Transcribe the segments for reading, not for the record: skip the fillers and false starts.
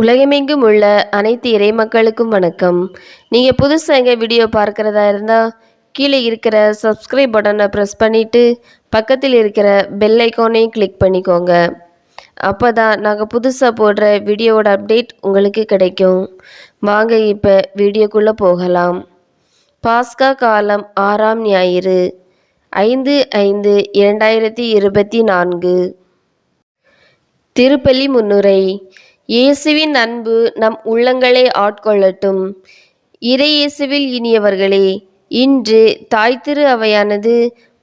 உலகமெங்கும் உள்ள அனைத்து இறை மக்களுக்கும் வணக்கம். நீங்கள் புதுசாக எங்கள் வீடியோ பார்க்குறதா இருந்தால் கீழே இருக்கிற சப்ஸ்கிரைப் பட்டனை ப்ரெஸ் பண்ணிவிட்டு பக்கத்தில் இருக்கிற பெல் ஐக்கானையும் கிளிக் பண்ணிக்கோங்க. அப்போ தான் நாங்கள் புதுசாக போடுற வீடியோவோட அப்டேட் உங்களுக்கு கிடைக்கும். வாங்க இப்போ வீடியோக்குள்ளே போகலாம். பாஸ்கா காலம் 6ஆம் ஞாயிறு 5/5/2024. திருப்பலி முன்னுரை. இயேசுவின் அன்பு நம் உள்ளங்களை ஆட்கொள்ளட்டும். இறை இயேசுவில் இனியவர்களே, இன்று தாய் திரு அவையானது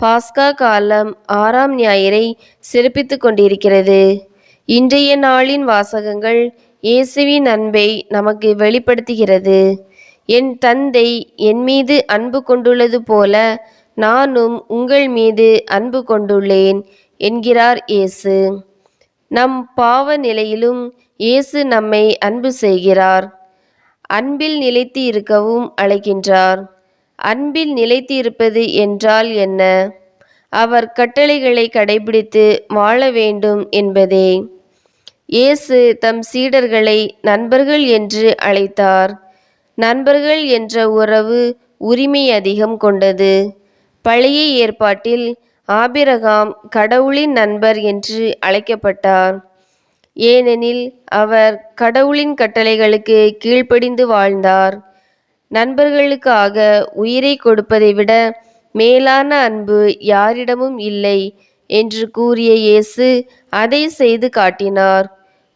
பாஸ்கா காலம் 6ஆம் ஞாயிறை சிறப்பித்து கொண்டிருக்கிறது. இன்றைய நாளின் வாசகங்கள் இயேசுவின் அன்பை நமக்கு வெளிப்படுத்துகிறது. என் தந்தை என் மீது அன்பு கொண்டுள்ளது போல நானும் உங்கள் மீது அன்பு கொண்டுள்ளேன் என்கிறார் இயேசு. நம் பாவ நிலையிலும் இயேசு நம்மை அன்பு செய்கிறார். அன்பில் நிலைத்து இருக்கவும் அழைக்கின்றார். அன்பில் நிலைத்து இருப்பது என்றால் என்ன? அவர் கட்டளைகளை கடைபிடித்து வாழ வேண்டும் என்பதே. இயேசு தம் சீடர்களை நண்பர்கள் என்று அழைத்தார். நண்பர்கள் என்ற உறவு உரிமை அதிகம் கொண்டது. பழைய ஏற்பாட்டில் ஆபிரகாம் கடவுளின் நண்பர் என்று அழைக்கப்பட்டார். ஏனெனில் அவர் கடவுளின் கட்டளைகளுக்கு கீழ்ப்படிந்து வாழ்ந்தார். நண்பர்களுக்காக உயிரை கொடுப்பதை விட மேலான அன்பு யாரிடமும் இல்லை என்று கூறிய இயேசு அதை செய்து காட்டினார்.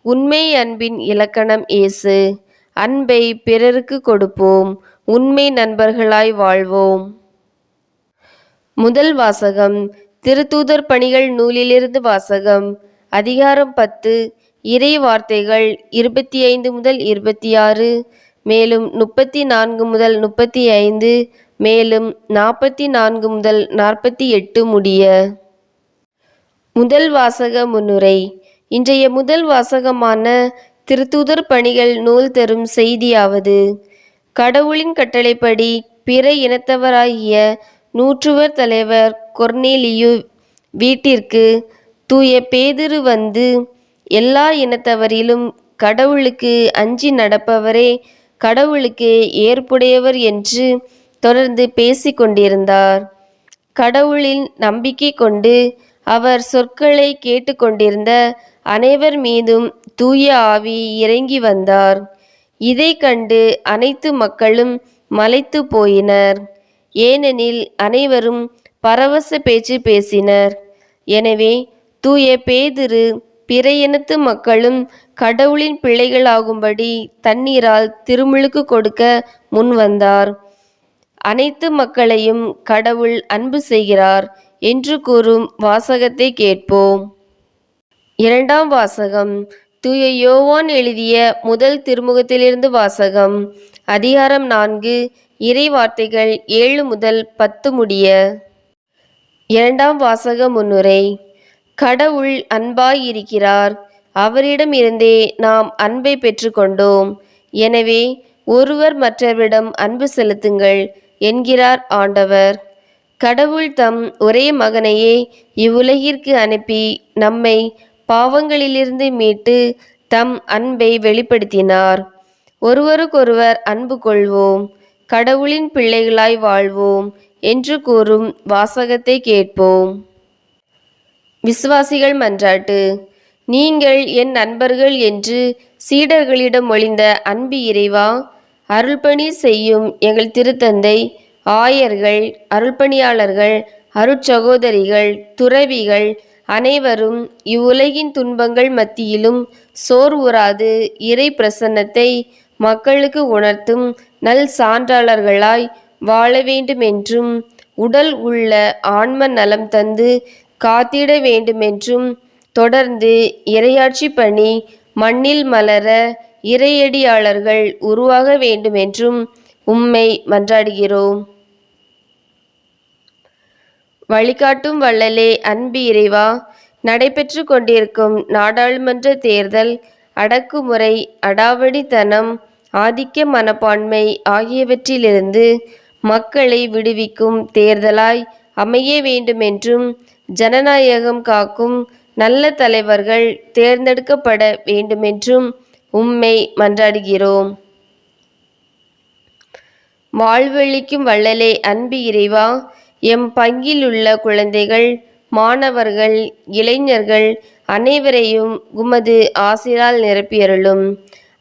உண்மை அன்பின் இலக்கணம் இயேசு. அன்பை பிறருக்கு கொடுப்போம், உண்மை நண்பர்களாய் வாழ்வோம். முதல் வாசகம் திருத்தூதர் பணிகள் நூலிலிருந்து வாசகம். அதிகாரம் 10, இறை வார்த்தைகள் 25 முதல் 26, மேலும் 34 முதல் 35, மேலும் 44 முதல் 48 முடிய. முதல் வாசக முன்னுரை. இன்றைய முதல் வாசகமான திருத்தூதர் பணிகள் நூல் தரும் செய்தியாவது: கடவுளின் கட்டளைப்படி பிற இனத்தவராகிய நூற்றுவர் தலைவர் கொர்னேலியு வீட்டிற்கு தூய பேதுரு வந்து, எல்லா இனத்தவரிலும் கடவுளுக்கு அஞ்சி நடப்பவரே கடவுளுக்கு ஏற்புடையவர் என்று தொடர்ந்து பேசிக் கொண்டிருந்தார். கடவுளில் நம்பிக்கை கொண்டு அவர் சொற்களை கேட்டுக்கொண்டிருந்த அனைவர் மீதும் தூய ஆவி இறங்கி வந்தார். இதை கண்டு அனைத்து மக்களும் மலைத்து போயினர். ஏனெனில் அனைவரும் பரவச பேச்சு பேசினர். எனவே தூய பேதுரு பிற இனத்து மக்களும் கடவுளின் பிள்ளைகளாகும்படி தண்ணீரால் திருமுழுக்கு கொடுக்க முன் வந்தார். அனைத்து மக்களையும் கடவுள் அன்பு செய்கிறார் என்று கூறும் வாசகத்தை கேட்போம். இரண்டாம் வாசகம் தூய யோவான் எழுதிய முதல் திருமுகத்திலிருந்து வாசகம். அதிகாரம் 4, இறை வார்த்தைகள் 7 முதல் 10 முடிய. இரண்டாம் வாசக முன்னுரை. கடவுள் அன்பாய் இருக்கிறார். அவரிடம் இருந்தே நாம் அன்பை பெற்றுக்கொண்டோம். எனவே ஒருவர் மற்றவரிடம் அன்பு செலுத்துங்கள் என்கிறார் ஆண்டவர். கடவுள் தம் ஒரே மகனையே இவ்வுலகிற்கு அனுப்பி நம்மை பாவங்களிலிருந்து மீட்டு தம் அன்பை வெளிப்படுத்தினார். ஒருவருக்கொருவர் அன்பு கொள்வோம், கடவுளின் பிள்ளைகளாய் வாழ்வோம் என்று கூறும் வாசகத்தை கேட்போம். விசுவாசிகள் மன்றாட்டு. நீங்கள் என் நண்பர்கள் என்று சீடர்களிடம் மொழிந்த அன்பு இறைவா, அருள்பணி செய்யும் எங்கள் திருத்தந்தை, ஆயர்கள், அருள்பணியாளர்கள், அருட்சகோதரிகள், துறவிகள் அனைவரும் இவ்வுலகின் துன்பங்கள் மத்தியிலும் சோர்வுறாது இறை பிரசன்னத்தை மக்களுக்கு உணர்த்தும் நல் சான்றாளர்களாய் வாழ வேண்டுமென்றும், உடல் உள்ள ஆன்ம நலம் தந்து காத்திட வேண்டுமென்றும், தொடர்ந்து இறையாட்சி பணி மண்ணில் மலர இறையடியாளர்கள் உருவாக வேண்டுமென்றும் உம்மை மன்றாடுகிறோம். வழிகாட்டும் வள்ளலே அன்பு இறைவா, நடைபெற்று கொண்டிருக்கும் நாடாளுமன்ற தேர்தல் அடக்குமுறை, அடாவடித்தனம், ஆதிக்க மனப்பான்மை ஆகியவற்றிலிருந்து மக்களை விடுவிக்கும் தேர்தலாய் அமைய வேண்டுமென்றும், ஜனநாயகம் காக்கும் நல்ல தலைவர்கள் தேர்ந்தெடுக்கப்பட வேண்டுமென்றும் உம்மை மன்றாடுகிறோம். வாழ்வளிக்கும் வள்ளலே, அன்பு இறைவா, எம் பங்கிலுள்ள குழந்தைகள், மாணவர்கள், இளைஞர்கள் அனைவரையும் உமது ஆசிரால் நிரப்பியருளும்.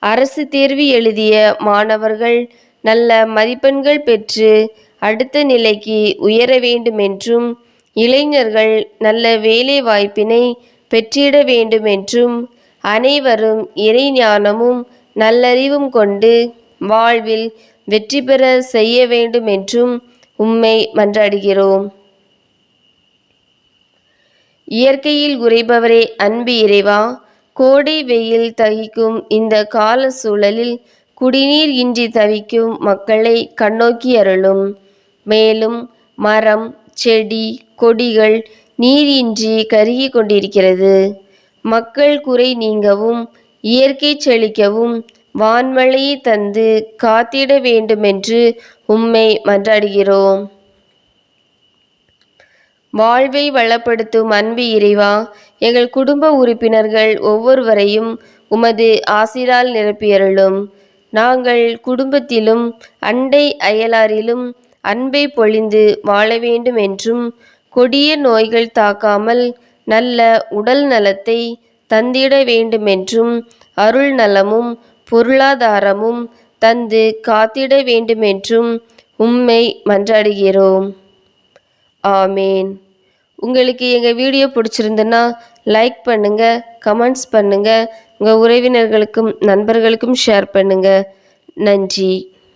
அரசு தேர்வு எழுதிய மாணவர்கள் நல்ல மதிப்பெண்கள் பெற்று அடுத்த நிலைக்கு உயர வேண்டுமென்றும், இளைஞர்கள் நல்ல வேலை வாய்ப்பினை பெற்றிட வேண்டுமென்றும், அனைவரும் இறைஞானமும் நல்லறிவும் கொண்டு வாழ்வில் வெற்றி பெற செய்ய வேண்டுமென்றும் உம்மை மன்றாடுகிறோம். இயற்கையில் உறைபவரே, அன்பு இறைவா, கோடை வெயில் தகிக்கும் இந்த கால சூழலில் குடிநீர் இன்றி தவிக்கும் மக்களை கண்ணோக்கி அருளும். மேலும் மரம், செடி, கொடிகள் நீர் இன்றி கருகி கொண்டிருக்கிறது. மக்கள் குறை நீங்கவும் இயற்கை செழிக்கவும் வான்மழையை தந்து காத்திட வேண்டுமென்று உம்மை மன்றாடுகிறோம். வாழ்வை வளப்படுத்தும் அன்பு இறைவா, எங்கள் குடும்ப உறுப்பினர்கள் ஒவ்வொருவரையும் உமது ஆசிரால் நிரப்பியருளும். நாங்கள் குடும்பத்திலும் அண்டை அயலாரிலும் அன்பை பொழிந்து வாழ வேண்டும் என்றும், கொடிய நோய்கள் தாக்காமல் நல்ல உடல் நலத்தை தந்திட வேண்டுமென்றும், அருள் நலமும் பொருளாதாரமும் தந்து காத்திட வேண்டுமென்றும் உம்மை மன்றாடுகிறோம். ஆமேன். உங்களுக்கு எங்கள் வீடியோ பிடிச்சிருந்துன்னா லைக் பண்ணுங்கள், கமெண்ட்ஸ் பண்ணுங்கள், உங்கள் உறவினர்களுக்கும் நண்பர்களுக்கும் ஷேர் பண்ணுங்கள். நன்றி.